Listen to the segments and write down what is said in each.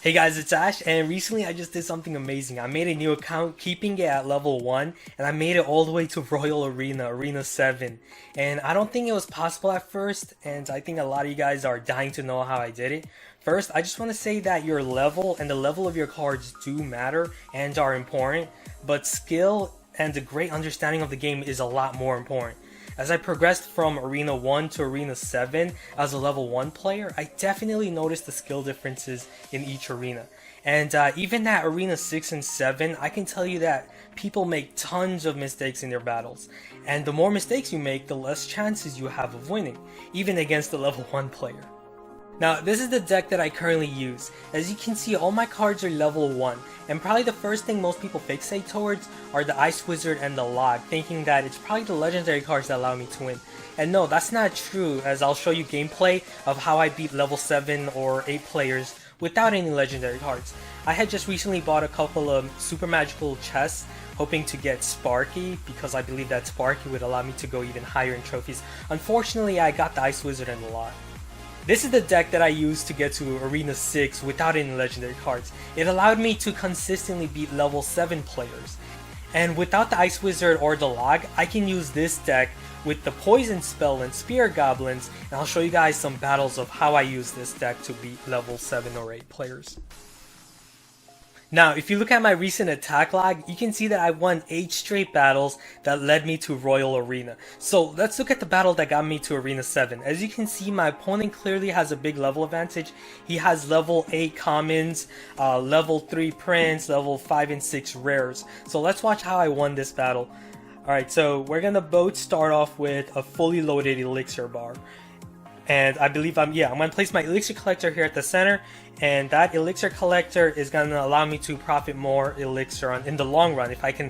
Hey guys, it's Ash, and recently I just did something amazing. I made a new account, keeping it at level 1, and I made it all the way to Royal Arena, Arena 7. And I don't think it was possible at first, and I think a lot of you guys are dying to know how I did it. First, I just want to say that your level and the level of your cards do matter and are important, but skill and a great understanding of the game is a lot more important. As I progressed from Arena 1 to Arena 7 as a level 1 player, I definitely noticed the skill differences in each arena. And even at Arena 6 and 7, I can tell you that people make tons of mistakes in their battles. And the more mistakes you make, the less chances you have of winning, even against a level 1 player. Now, this is the deck that I currently use. As you can see, all my cards are level 1, and probably the first thing most people fixate towards are the Ice Wizard and the Log, thinking that it's probably the legendary cards that allow me to win. And no, that's not true, as I'll show you gameplay of how I beat level 7 or 8 players without any legendary cards. I had just recently bought a couple of super magical chests, hoping to get Sparky, because I believe that Sparky would allow me to go even higher in trophies. Unfortunately, I got the Ice Wizard and the Log. This is the deck that I used to get to Arena 6 without any legendary cards. It allowed me to consistently beat level 7 players. And without the Ice Wizard or the Log, I can use this deck with the Poison Spell and Spear Goblins, and I'll show you guys some battles of how I use this deck to beat level 7 or 8 players. Now, if you look at my recent attack log, you can see that I won 8 straight battles that led me to Royal Arena. So let's look at the battle that got me to Arena 7. As you can see, my opponent clearly has a big level advantage. He has level 8 commons, level 3 prints, level 5 and 6 rares. So let's watch how I won this battle. Alright, so we're gonna both start off with a fully loaded elixir bar. And I believe I'm going to place my elixir collector here at the center, and that elixir collector is going to allow me to profit more elixir in the long run if I can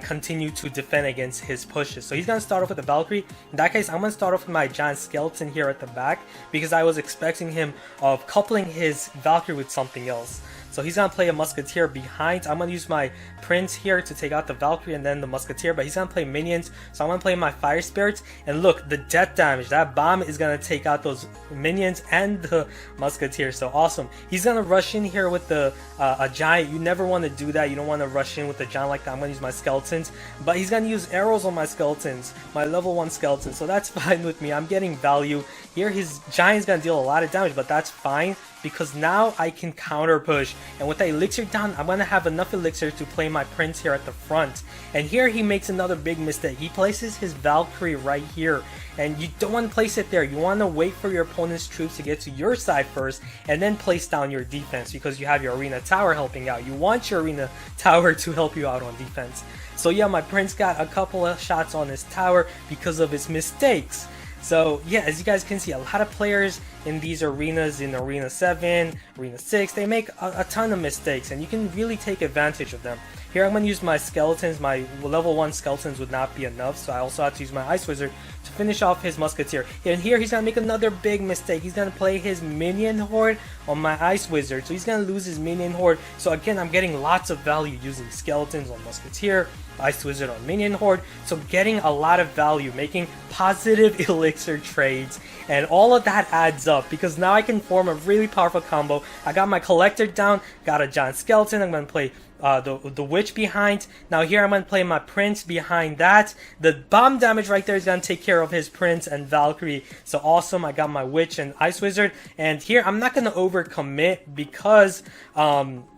continue to defend against his pushes. So he's going to start off with a Valkyrie. In that case, I'm going to start off with my giant skeleton here at the back, because I was expecting him of coupling his Valkyrie with something else. So he's going to play a Musketeer behind. I'm going to use my Prince here to take out the Valkyrie and then the Musketeer, but he's going to play minions. So I'm going to play my Fire Spirits. And look, the death damage. That bomb is going to take out those minions and the Musketeer. So awesome. He's going to rush in here with the a Giant. You never want to do that. You don't want to rush in with a Giant like that. I'm going to use my Skeletons. But he's going to use arrows on my Skeletons. My level 1 Skeletons. So that's fine with me. I'm getting value. Here his Giant's going to deal a lot of damage, but that's fine, because now I can counter push, and with the elixir down, I'm gonna have enough elixir to play my Prince here at the front. And here he makes another big mistake. He places his Valkyrie right here, and you don't want to place it there. You want to wait for your opponent's troops to get to your side first, and then place down your defense, because you have your arena tower helping out. You want your arena tower to help you out on defense. So yeah, my Prince got a couple of shots on his tower because of his mistakes. So yeah, as you guys can see, a lot of players in these arenas, in Arena 7, Arena 6, they make a ton of mistakes, and you can really take advantage of them. Here I'm going to use my Skeletons. My level 1 Skeletons would not be enough, so I also have to use my Ice Wizard to finish off his Musketeer. And here he's going to make another big mistake. He's going to play his Minion Horde on my Ice Wizard, so he's going to lose his Minion Horde. So again, I'm getting lots of value using Skeletons on Musketeer, Ice Wizard on Minion Horde, so getting a lot of value, making positive elixir trades, and all of that adds up, because now I can form a really powerful combo. I got my Collector down, got a Giant Skeleton, I'm going to play the Witch behind. Now here I'm going to play my Prince behind that. The bomb damage right there is going to take care of his Prince and Valkyrie. So awesome, I got my Witch and Ice Wizard. And here I'm not going to overcommit, because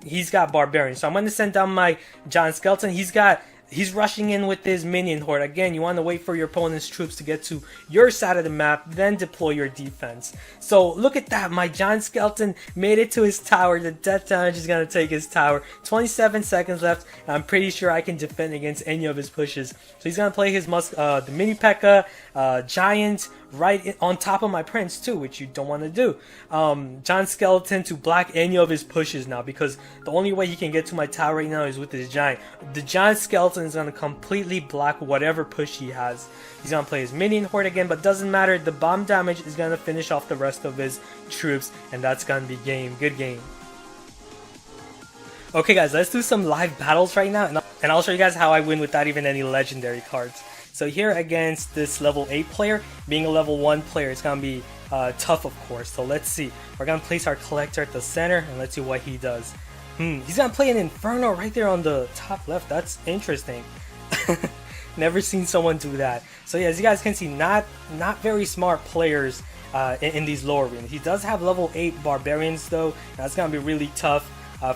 he's got Barbarian. So I'm going to send down my Giant Skeleton. He's rushing in with his Minion Horde. Again, you want to wait for your opponent's troops to get to your side of the map, then deploy your defense. So look at that, my Giant Skeleton made it to his tower. The death damage is going to take his tower. 27 seconds left, and I'm pretty sure I can defend against any of his pushes. So he's going to play his the Mini P.E.K.K.A. Giant right on top of my Prince too, which you don't want to do. Giant Skeleton to block any of his pushes now, because the only way he can get to my tower right now is with his Giant. The Giant Skeleton is going to completely block whatever push he has. He's going to play his Minion Horde again, but doesn't matter. The bomb damage is going to finish off the rest of his troops, and that's going to be game. Good game. Okay guys, let's do some live battles right now, and I'll show you guys how I win without even any legendary cards. So here against this level 8 player, being a level 1 player, it's gonna be tough, of course. So let's see. We're gonna place our collector at the center, and let's see what he does. He's gonna play an Inferno right there on the top left. That's interesting. Never seen someone do that. So yeah, as you guys can see, not very smart players in these lower arenas. He does have level 8 barbarians though. That's gonna be really tough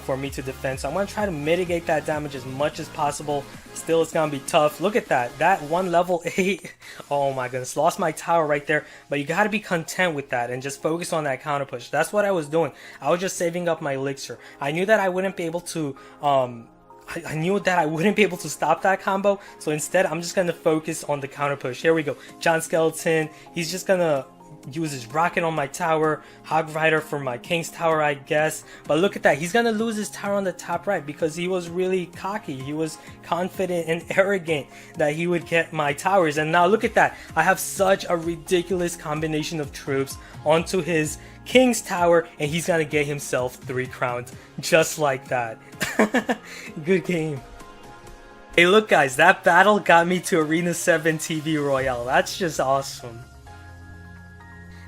for me to defend. So I'm gonna try to mitigate that damage as much as possible. Still, it's gonna be tough. Look at that. That one level 8. Oh my goodness, lost my tower right there. But you gotta be content with that and just focus on that counter push. That's what I was doing. I was just saving up my elixir. I knew that I wouldn't be able to I knew that I wouldn't be able to stop that combo, so instead I'm just gonna focus on the counter push. Here we go. Giant Skeleton, he's just gonna use his rocket on my tower, Hog Rider for my King's Tower, I guess. But look at that, he's gonna lose his tower on the top right because he was really cocky. He was confident and arrogant that he would get my towers. And now look at that, I have such a ridiculous combination of troops onto his King's Tower, and he's gonna get himself 3 crowns just like that. Good game. Hey look guys, that battle got me to Arena 7 TV Royale. That's just awesome.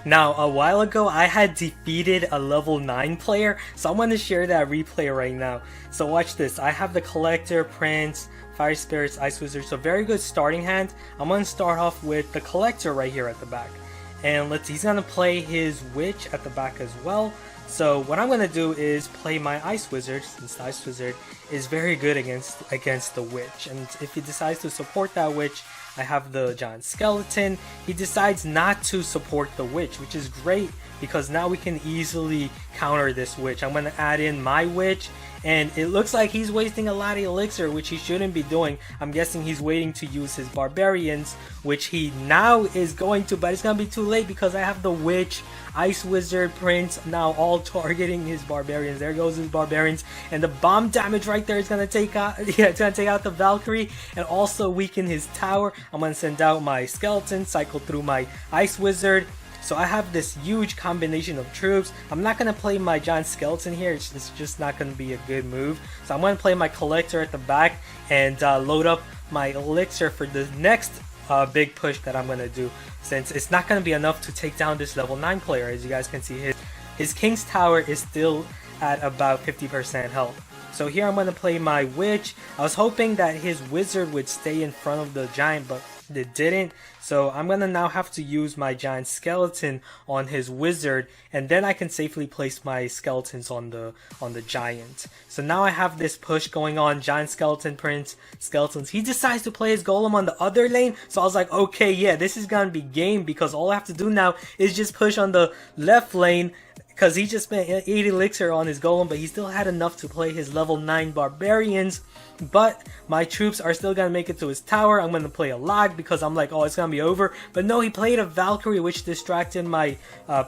Now, a while ago, I had defeated a level 9 player, so I'm going to share that replay right now. So watch this. I have the Collector, Prince, Fire Spirits, Ice Wizard, so very good starting hand. I'm going to start off with the Collector right here at the back. And he's going to play his Witch at the back as well. So what I'm going to do is play my Ice Wizard, since the Ice Wizard is very good against the Witch. And if he decides to support that Witch, I have the Giant Skeleton. He decides not to support the Witch, which is great because now we can easily counter this Witch. I'm going to add in my Witch, and it looks like he's wasting a lot of elixir, which he shouldn't be doing. I'm guessing he's waiting to use his Barbarians, which he now is going to, but it's going to be too late because I have the Witch, Ice Wizard, Prince, now all targeting his Barbarians. There goes his Barbarians, and the bomb damage right there is going to take out, it's going to take out the Valkyrie and also weaken his tower. I'm going to send out my Skeleton, cycle through my Ice Wizard. So I have this huge combination of troops. I'm not going to play my Giant Skeleton here. It's just not going to be a good move. So I'm going to play my Collector at the back and load up my elixir for the next big push that I'm going to do. Since it's not going to be enough to take down this level 9 player. As you guys can see, his King's Tower is still at about 50% health. So here I'm going to play my Witch. I was hoping that his Wizard would stay in front of the Giant, but it didn't. So I'm going to now have to use my Giant Skeleton on his Wizard, and then I can safely place my Skeletons on the Giant. So now I have this push going on, Giant Skeleton, Prince, Skeletons. He decides to play his Golem on the other lane, so I was like, okay, yeah, this is going to be game because all I have to do now is just push on the left lane, because he just spent 8 elixir on his Golem, but he still had enough to play his level 9 Barbarians. But my troops are still going to make it to his tower. I'm going to play a Log because I'm like, oh, it's going to be over. But no, he played a Valkyrie, which distracted my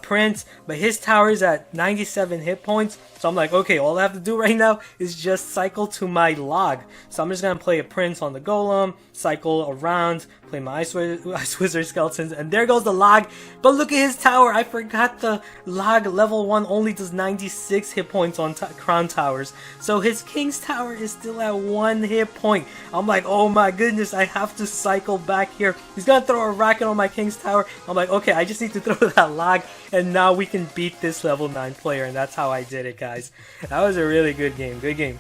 Prince. But his tower is at 97 hit points. So I'm like, okay, all I have to do right now is just cycle to my Log. So I'm just going to play a Prince on the Golem, cycle around, play my Ice Wizard Skeletons, and there goes the Log. But look at his tower. I forgot the Log level 1 only does 96 hit points on Crown Towers. So his King's Tower is still at 1 hit point. I'm like, oh my goodness, I have to cycle back here. He's gonna throw a rocket on my King's Tower. I'm like, okay, I just need to throw that Log, and now we can beat this level 9 player, and that's how I did it, guys. That was a really good game. Good game.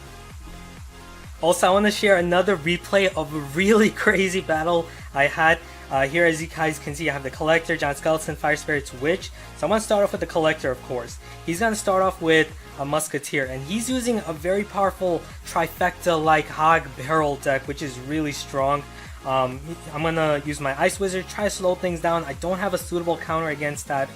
Also, I want to share another replay of a really crazy battle I had. Here, as you guys can see, I have the Collector, Giant Skeleton, Fire Spirits, Witch. So I'm going to start off with the Collector, of course. He's going to start off with a Musketeer, and he's using a very powerful trifecta-like Hog Barrel deck, which is really strong. I'm going to use my Ice Wizard, try to slow things down. I don't have a suitable counter against that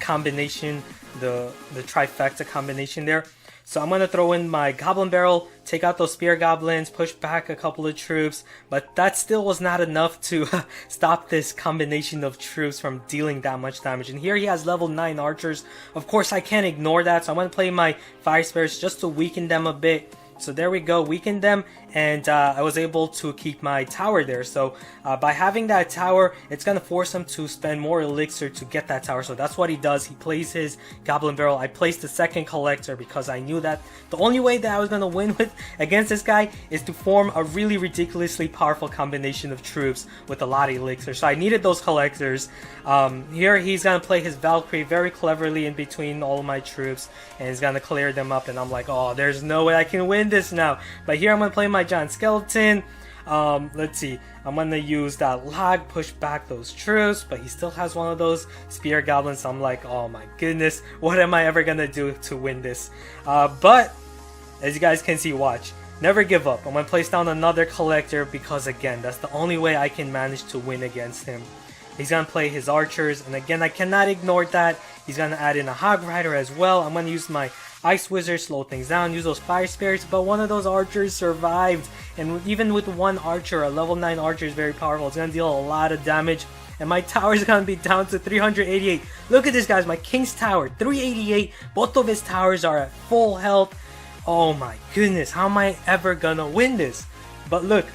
combination, the trifecta combination there. So I'm going to throw in my Goblin Barrel, take out those Spear Goblins, push back a couple of troops, but that still was not enough to stop this combination of troops from dealing that much damage. And here he has level 9 archers. Of course, I can't ignore that, so I'm going to play my Fire Spirits just to weaken them a bit. So there we go, weaken them, and I was able to keep my tower there. So by having that tower, it's gonna force him to spend more elixir to get that tower. So that's what he does. He plays his Goblin Barrel. I placed the second collector because I knew that the only way that I was gonna win against this guy is to form a really ridiculously powerful combination of troops with a lot of elixir. So I needed those collectors. Here he's gonna play his Valkyrie very cleverly in between all of my troops, and he's gonna clear them up, and I'm like, oh, there's no way I can win this now. But here I'm gonna play my giant skeleton. Let's see, I'm gonna use that log, push back those troops, but he still has one of those spear goblins. So I'm like, oh my goodness, what am I ever gonna do to win this? But as you guys can see, watch, never give up. I'm gonna place down another collector because again, that's the only way I can manage to win against him. He's gonna play his archers, and again, I cannot ignore that. He's gonna add in a hog rider as well. I'm gonna use my ice wizard, slow things down, use those fire spirits, but one of those archers survived. And even with one archer, a level 9 archer is very powerful. It's gonna deal a lot of damage, and my tower is gonna be down to 388. Look at this, guys, my king's tower, 388. Both of his towers are at full health. Oh my goodness, how am I ever gonna win this? But look,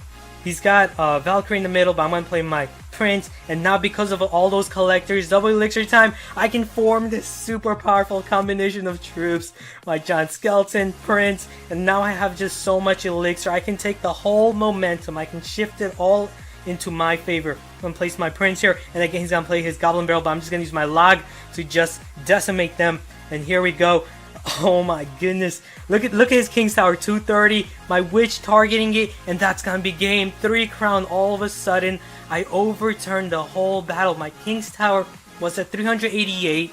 he's got Valkyrie in the middle, but I'm gonna play my Prince, and now because of all those collectors, double elixir time, I can form this super powerful combination of troops. My giant skeleton, Prince, and now I have just so much elixir. I can take the whole momentum, I can shift it all into my favor. I'm gonna place my Prince here, and again he's gonna play his Goblin Barrel, but I'm just gonna use my log to just decimate them. And here we go. Oh my goodness, look at his King's Tower, 230, my Witch targeting it, and that's gonna be game 3 crown. All of a sudden I overturned the whole battle. My King's Tower was at 388,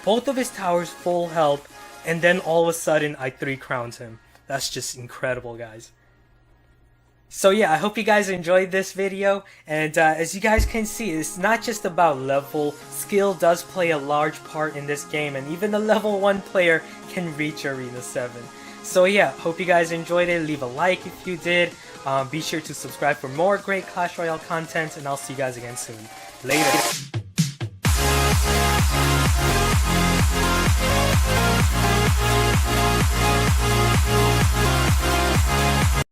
both of his towers full health, and then all of a sudden I 3 crowned him. That's just incredible, guys. So yeah, I hope you guys enjoyed this video, and as you guys can see, it's not just about level. Skill does play a large part in this game, and even a level 1 player can reach Arena 7. So yeah, hope you guys enjoyed it. Leave a like if you did. Be sure to subscribe for more great Clash Royale content, and I'll see you guys again soon. Later.